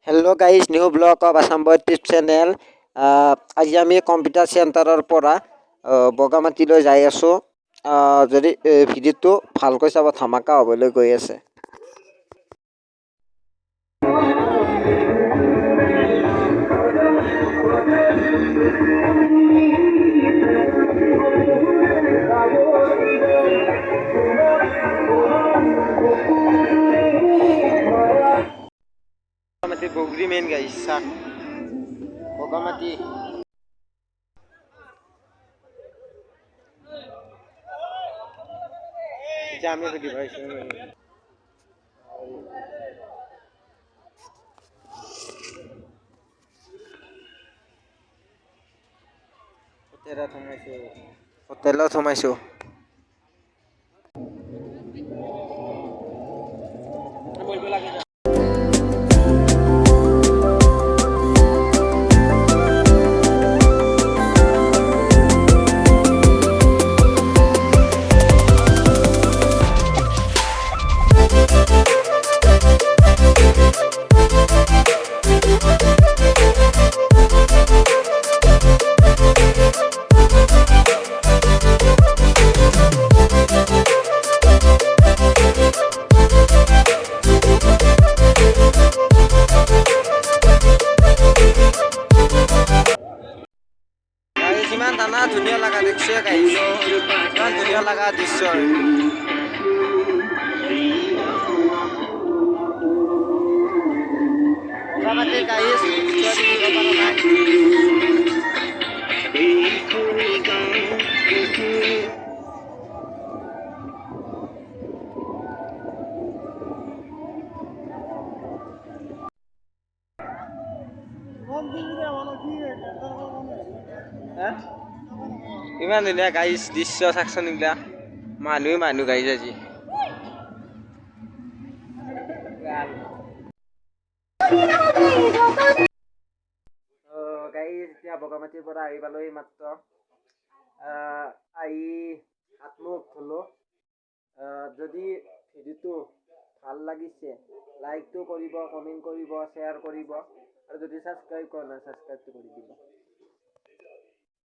Hello' guys, new blog of Assam boy tip channel. আজি আমি computer চেণ্টাৰৰ পৰা বগামাটিলৈ যাই আছোঁ। যদি ভিডিঅ'টো ভালকৈ চাব, ধামাকা হ'বলৈ গৈ আছে। বগামাটি বগৰী মেইন গাইজ, চাক বগামাটি। এতিয়া আমি সুধি পাইছোঁ হোটেলত সোমাইছোঁ। ইমান ঠাণ্ডা, ধুনীয়া লগা দেখছে গাইজ, ইমান ধুনীয়া লগা দৃশ্য। বগামাটিৰ গাইজ ইমান ধুনীয়া গাইজ দৃশ্য চাকচোন, এইগিলা মানুহ গাইজ। আজি গাইজ এতিয়া বগামাটিৰ পৰা আহি পালোঁ মাত্ৰ। আহি হাত মুখ ধুলোঁ। যদি ভিডিঅ'টো ভাল লাগিছে লাইকটো কৰিব, কমেণ্ট কৰিব, শ্বেয়াৰ কৰিব, আৰু যদি ছাবস্ক্ৰাইব কৰা নাই ছাবস্ক্ৰাইবটো কৰি দিব।